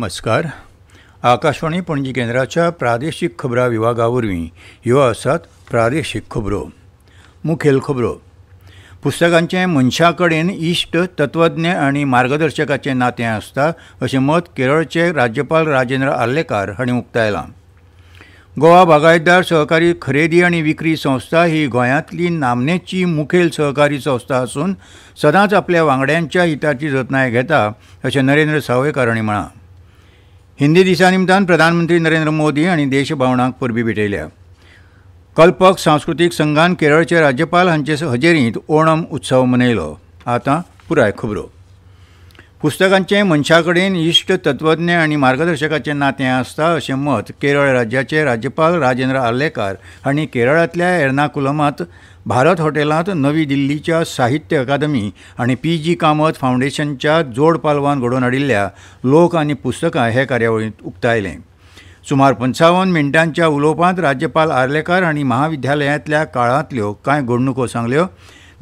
नमस्कार. आकाशवाणी पणजी केंद्राच्या प्रादेशीक खबरां विभागावरवीं ह्यो आसात प्रादेशीक खबरो. मुखेल खबरो. पुस्तकांचें मनशा कडेन इश्ट, तत्वज्ञ आनी मार्गदर्शकाचें नातें आसता अशें मत केरळचे राज्यपाल राजेंद्र आर्लेकर हांणी उक्तायलां. गोवा बागायतदार सहकारी खरेदी आनी विक्री संस्था ही गोंयांतली नामनेची मुखेल सहकारी संस्था आसून सदांच आपल्या वांगड्यांच्या हिताची जतनाय घेता अशें नरेंद्र सावयकार हांणी म्हळां. हिंदी दिसा निमतान प्रधानमंत्री नरेंद्र मोदी हांणी देशभवनाक परबीं भेटयल्या. कल्पक सांस्कृतीक संघान केरळचे राज्यपाल हांचे हजेरींत ओणम उत्सव मनयलो. आतां पुराय खबरो. पुस्तकांचें मनशा कडेन इश्ट, तत्वज्ञ आनी मार्गदर्शकाचें नातें आसता अशें मत केरळ राज्याचे राज्यपाल राजेंद्र आर्लेकर हांणी केरळांतल्या एर्नाकुलमांत भारत हॉटेलांत नवी दिल्लीच्या साहित्य अकादमी आनी पी.जी. कामत फावंडेशनच्या जोड पालवान घडोवन हाडिल्ल्या लोक आनी पुस्तकां हे कार्यावळींत उक्तायलें. सुमार 55 मिनटांच्या उलोवपांत राज्यपाल आर्लेकर हांणी महाविद्यालयांतल्या काळांतल्यो कांय घडणुको सांगल्यो,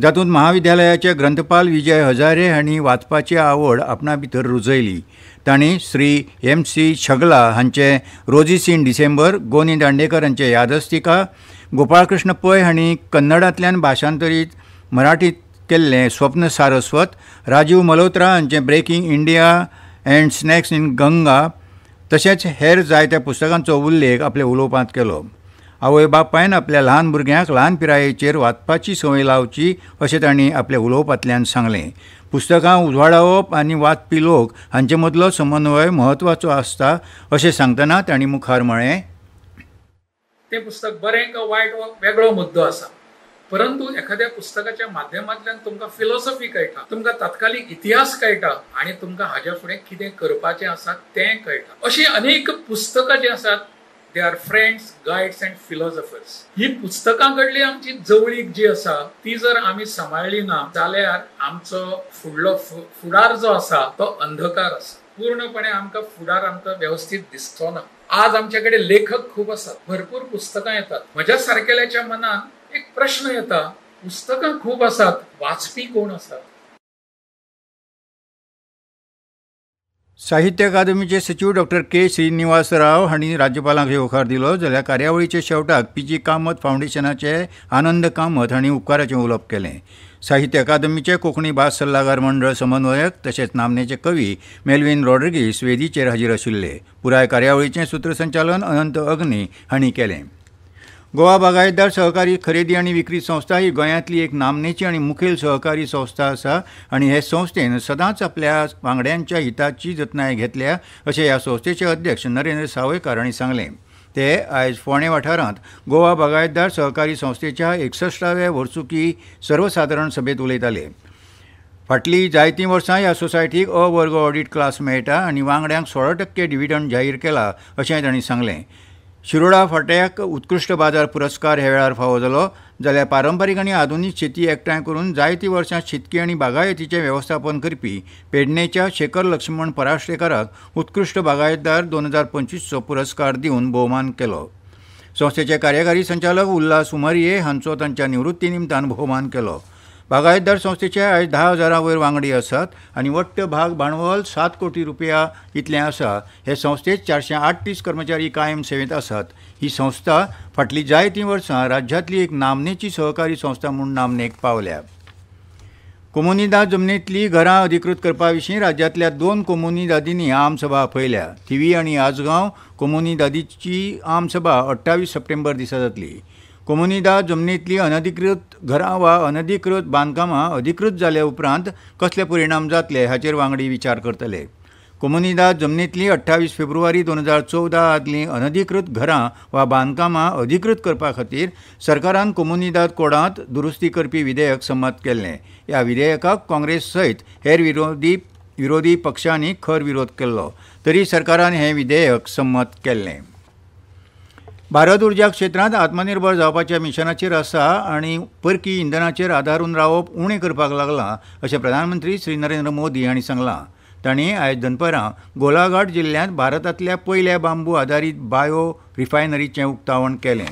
जातूंत महाविद्यालयाचे ग्रंथपाल विजय हजारे हांणी वाचपाची आवड आपणा भितर रुजयली. तांणी श्री M.C. छगला हांचे रोजीस इन डिसेंबर, गोनी दांडेकर हांचे यादस्तिका, गोपाळकृष्ण पै हांणी कन्नडांतल्यान भाशांतरीत मराठींत केल्लें स्वप्न सारस्वत, राजीव मल्होत्रा हांचें breaking India and snakes in Ganga तशेंच हेर जायत्या पुस्तकांचो उल्लेख आपल्या उलोवपांत केलो. आवय बापायन आपल्या ल्हान भुरग्यांक ल्हान पिरायेचेर वाचपाची संवय लावची अशें तांणी आपल्या उलोवपांतल्यान सांगलें. पुस्तकां उजवाडावप आनी वाचपी लोक हांचे मदलो समन्वय म्हत्वाचो आसता अशें सांगतना तांणी मुखार म्हळें. तें पुस्तक बरें का वायट हो वेगळो मुद्दो आसा, परंतु एखाद्या पुस्तकाच्या माध्यमांतल्यान तुमकां फिलॉसॉफी कळटा, तुमकां तात्कालीक इतिहास कळटा आनी तुमकां हाच्या फुडें कितें करपाचें आसा तें कळटा. अशीं अनेक पुस्तकां जीं आसात they are friends, guides and philosophers. ही पुस्तकां कडली आमची जवळीक जी आसा ती जर आमी सांबाळली ना जाल्यार आमचो फुडलो फुडार जो आसा तो अंधकार आसा. पूर्णपणे आमकां फुडार आमकां व्यवस्थीत दिसचो ना. आज आमचे कडेन लेखक खूब आसात, भरपूर पुस्तकां येतात. म्हज्या सारकेल्याच्या मनान एक प्रश्न येता, पुस्तकां खूब आसात, वाचपी कोण आसात? साहित्य अकादमीचे सचिव डॉक्टर के श्रीनिवास राव हांणी राज्यपालांक हो होकार दिलो. जाल्यार कार्यावळीच्या शेवटाक पी.जी. कामत फावंडेशनाचे आनंद कामत हांणी उपकाराचें उलोवप केलें. साहित्य अकादमीचे कोंकणी भास सल्लागार मंडळ समन्वयक तशेंच नामनेचे कवी मेल्विन रॉड्रिगीस वेदीचेर हाजीर आशिल्ले. पुराय कार्यावळीचें सूत्रसंचालन अनंत अग्नी हांणी केलें. गोवा बागायतदार सहकारी खरेदी आनी विक्री संस्था ही गोंयांतली एक नामनेची आनी मुखेल सहकारी संस्था आसा आनी हे संस्थेन सदांच आपल्या वांगड्यांच्या हिताची जतनाय घेतल्या अशें ह्या संस्थेचे अध्यक्ष नरेंद्र सावयकार हांणी सांगलें. ते आयज फोंडे वाठारांत गोवा बागायतदार सहकारी संस्थेच्या 61व्या वर्सुकी सर्वसादारण सभेत उलयताले. फाटलीं जायतीं वर्सां ह्या सोसायटीक अ वर्ग ऑडिट क्लास मेळटा आनी वांगड्यांक 16% डिव्हिडंड जाहीर केला अशेंय तांणी सांगलें. शिरोडा फाट्याक उत्कृश्ट बाजार पुरस्कार ह्या वेळार फावो जालो. जाल्यार पारंपारीक आनी आधुनीक शेती एकठांय करून जायतीं वर्सां शेतकी आनी बागायतीचें वेवस्थापन करपी पेडणेच्या शेखर लक्ष्मण पराश्रेकाराक उत्कृश्ट बागायतदार 2025चो पुरस्कार दिवन भोवमान केलो. संस्थेचे कार्यकारी संचालक उल्हास उमरिये हांचो तांच्या निवृत्ती निमतान भोवमान केलो. बागायतदार संस्थेचे आयज 10,000 वयर वांगडी आसात आनी वट्ट भाग भांडवल 7 कोटी रुपया इतलें आसा. हे संस्थेत 438 कर्मचारी कायम सेवेंत आसात. ही संस्था फाटलीं जायतीं वर्सां राज्यांतली एक नामनेची सहकारी संस्था म्हूण नामनेक पावल्या. कोमुनिदाद जमनींतली घरां अधिकृत करपा विशीं राज्यांतल्या 2 कोमुनिदादींनी आमसभा आपयल्या. थिवी आनी आजगांव कोमुनिदादीची आमसभा 28 सप्टेंबर दिसा जातली. कोमुनिदाद जमनींतली अनधिकृत घरां वा अनधिकृत बांदकामां अधिकृत जाल्या उपरांत कसले परिणाम जातले हाचेर वांगडी विचार करतले. कोमुनिदाद जमनींतली 28 फेब्रुवारी 2014 आदलीं अनधिकृत घरां वा बांदकामां अधिकृत करपा खातीर सरकारान कोमुनिदाद कोडांत दुरुस्ती करपी विधेयक संमत केल्लें. ह्या विधेयकाक काँग्रेस सयत हेर विरोधी पक्षांनी खर विरोध केल्लो, तरी सरकारान हें विधेयक संमत केल्लें. भारत उर्जा क्षेत्रांत आत्मनिर्भर जावपाच्या मिशनाचेर आसा आनी परकी इंधनाचेर आदारून रावप उणें करपाक लागलां अशें प्रधानमंत्री श्री नरेंद्र मोदी हांणी सांगलां. तांणी आयज दनपारां गोलाघाट जिल्ल्यांत भारतांतल्या पयल्या बांबू आदारीत बायो रिफायनरीचें उक्तावण केलें.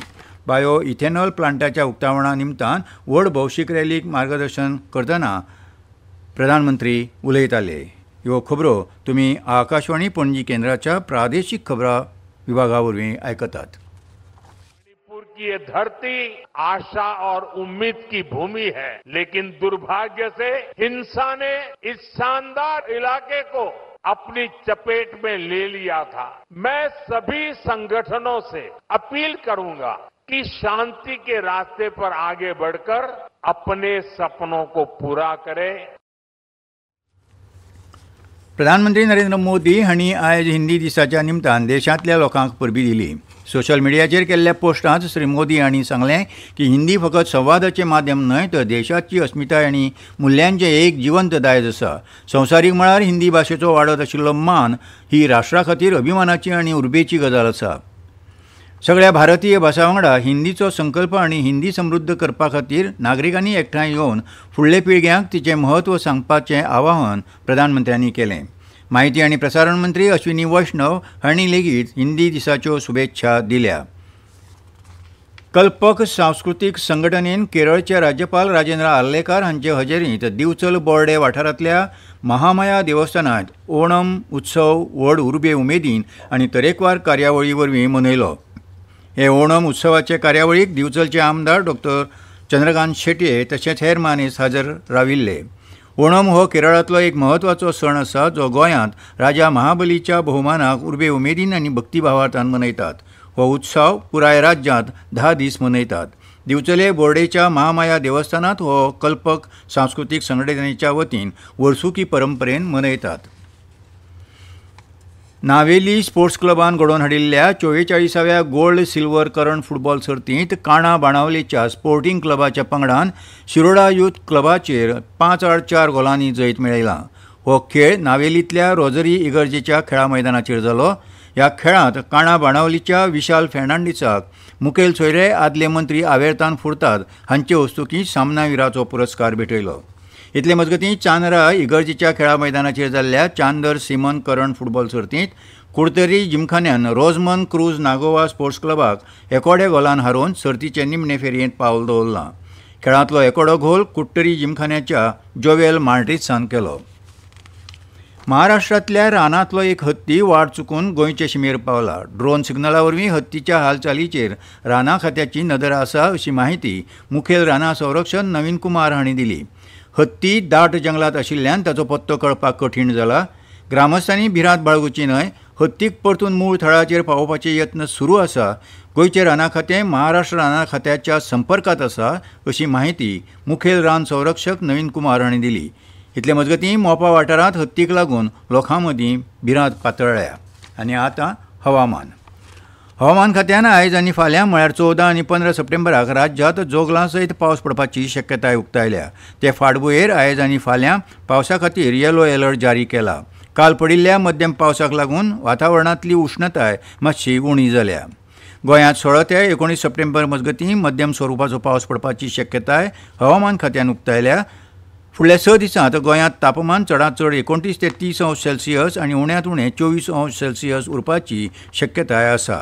बायो इथेनॉल प्लांटाच्या उक्तावणा निमतान व्हड भौशीक रॅलीक मार्गदर्शन करतना प्रधानमंत्री उलयताले. ह्यो खबरो तुम्ही आकाशवाणी पणजी केंद्राच्या प्रादेशीक खबरां विभागावरवीं आयकतात. मणिपुर की ये धरती आशा और उम्मीद की भूमि है, लेकिन दुर्भाग्य से हिंसा ने इस शानदार इलाके को अपनी चपेट में ले लिया था. मैं सभी संगठनों से अपील करूंगा कि शांति के रास्ते पर आगे बढ़कर अपने सपनों को पूरा करें. प्रधानमंत्री नरेंद्र मोदी हांणी आयज हिंदी दिसाच्या निमतान देशांतल्या लोकांक परबी दिली. सोशल मिडियाचेर केल्ल्या पोस्टांत श्री मोदी हांणी सांगलें की हिंदी फकत संवादाचें माध्यम न्हय तर देशाची अस्मिताय आनी मुल्यांचें एक जिवंत दायज आसा. संवसारीक मळार हिंदी भाशेचो वाडत आशिल्लो मान ही राष्ट्रा खातीर अभिमानाची आनी उर्बेची गजाल आसा. सगळ्या भारतीय भासां वांगडा हिंदीचो संकल्प आनी हिंदी समृद्ध करपा खातीर नागरिकांनी एकठांय येवन फुडले पिळग्यांक तिचें म्हत्व सांगपाचें आवाहन प्रधानमंत्र्यांनी केलें. माहिती आनी प्रसारण मंत्री अश्विनी वैष्णव हांणी लेगीत हिंदी दिसाच्यो शुभेच्छा दिल्या. कल्पक सांस्कृतीक संघटनेन केरळचे राज्यपाल राजेंद्र आर्लेकर हांचे हजेरींत दिवचल बोर्डे वाठारांतल्या महामाया देवस्थानांत ओणम उत्सव व्हड उर्बे उमेदीन आनी तरेकवार कार्यावळी वरवीं मनयलो. हे ओणम उत्सवाचे कार्यावळीक दिवचलचे आमदार डॉ. चंद्रकांत शेटये तशेंच हेर मानेस्त हाजर राविल्ले. ओणम हो केरळांतलो एक म्हत्वाचो सण आसा जो गोंयांत राजा महाबलीच्या भोवमानाक उर्बे उमेदीन आनी भक्तिभावार्थान मनयतात. हो उत्सव पुराय राज्यांत 10 दीस मनयतात. दिवचले बोर्डेच्या महामाया देवस्थानांत हो कल्पक सांस्कृतीक संघटनेच्या वतीन वर्सुकी परंपरेन मनयतात. नावेली स्पोर्ट्स क्लबान घडोवन हाडिल्ल्या 44व्या गोल्ड सिल्वर करंड फुटबॉल सर्तींत काणा बाणावलेच्या स्पोर्टिंग क्लबाच्या पंगडान शिरोडा यूथ क्लबाचेर 5-4 गोलांनी जैत मेळयलां. हो खेळ नावेलींतल्या रोझरी इगर्जेच्या खेळा मैदानाचेर जालो. ह्या खेळांत काणा बाणावलीच्या विशाल फेर्नांडीसाक मुखेल सोयरे आदले मंत्री आवेर्तान फुर्ताद हांचे हस्तुकीं सामनाविराचो पुरस्कार भेटयलो. इतले मजगतीं चांदरा इगर्जेच्या खेळा मैदानाचेर जाल्ल्या चांदर सिमन करंड फुटबॉल सर्तींत कुडतरी जिमखान्यान रोजमन क्रूज नागोवा स्पोर्ट्स क्लबाक एकोड्या गोलान हारोवन सर्तीचे निमणे फेरयेंत पावल दवरलां. खेळांतलो एकोडो गोल कुडतरी जिमखान्याच्या जोवेल मार्टिसान केलो. महाराष्ट्रांतल्या रानांतलो एक हत्ती वाट चुकून गोंयचे शिमेर पावला. ड्रोन सिग्नला वरवीं हत्तीच्या हालचालीचेर राना खात्याची नदर आसा अशी माहिती मुखेल राना संरक्षक नवीन कुमार हांणी दिली. हत्ती दाट जंगलात आशिल्ल्यान ताचो पत्तो कळपाक कठीण जाला. ग्रामस्थांनी भिरांत बाळगुची न्हय. हत्तीक परतून मूळ थळाचेर पावोवपाचे यत्न सुरू आसा. गोंयचे राना खातें महाराष्ट्र राना खात्याच्या संपर्कांत आसा अशी माहिती मुखेल रान संरक्षक नवीन कुमार हांणी दिली. इतले मजगतीं मोपा वाठारांत हत्तीक लागून लोकां मदीं भिरांत पातळ्ळ्या. आनी आतां हवामान. हवामान खात्यान आयज आनी फाल्यां म्हळ्यार 14 आनी 15 सप्टेंबराक राज्यांत जोगलां सयत पावस पडपाची शक्यताय उक्तायल्या. ते फाटभुंयेर आयज आनी फाल्यां पावसा खातीर येलो अलर्ट जारी केला. काल पडिल्ल्या मध्यम पावसाक लागून वातावरणांतली उश्णताय मातशी उणी जाल्या. गोंयांत 16 ते 19 सप्टेंबर मजगतीं मध्यम स्वरुपाचो पावस पडपाची शक्यताय हवामान खात्यान उक्तायल्या. फुडल्या 6 दिसांत गोंयांत तापमान चडांत चड 29 ते 30 अंश सेल्सियस आनी उण्यांत उणें 24 अंश सेल्सियस उरपाची शक्यताय आसा.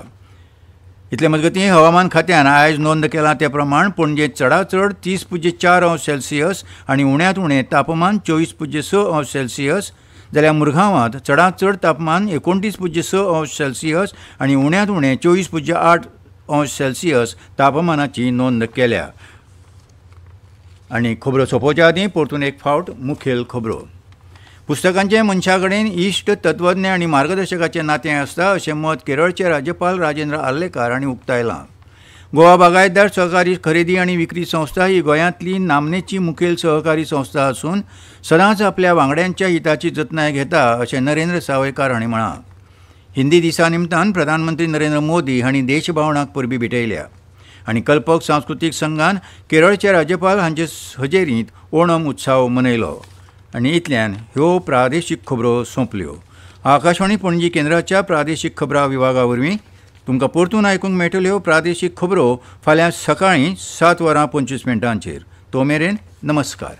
इतले मजगतीं हवामान खात्यान आयज नोंद केला ते प्रमाण पणजेंत चडांत चड 30.4 अंश सेल्सियस आनी उण्यांत उणें तापमान 24.6 अंश सेल्सियस जाल्यार मुरगांवांत चडांत चड तापमान 29.6 अंश सेल्सियस आनी उण्यांत उणें 24.8 अंश सेल्सियस तापमानाची नोंद केल्या. आनी खबरो सोंपोवच्या आदीं परतून एक फावट मुखेल खबरो. पुस्तकांचें मनशा कडेन इश्ट तत्वज्ञ आनी मार्गदर्शकाचें नातें आसता अशें मत केरळचे राज्यपाल राजेंद्र आर्लेकर हांणी उक्तायलां. गोवा बागायतदार सहकारी खरेदी आनी विक्री संस्था ही गोंयांतली नामनेची मुखेल सहकारी संस्था आसून सदांच आपल्या वांगड्यांच्या हिताची जतनाय घेता अशें नरेंद्र सावयकार हांणी म्हळां. हिंदी दिसा निमतान प्रधानमंत्री नरेंद्र मोदी हांणी देशभावनाक परबी भेटयल्या. आनी कल्पक सांस्कृतीक संघान केरळचे राज्यपाल हांचे हजेरींत ओणम उत्सव मनयलो. आनी इतल्यान ह्यो प्रादेशीक खबरो सोंपल्यो. आकाशवाणी पणजी केंद्राच्या प्रादेशीक खबरां विभागा वरवीं तुमकां परतून आयकूंक मेळटल्यो प्रादेशीक खबरो फाल्यां सकाळीं 7:25 तो मेरेन नमस्कार.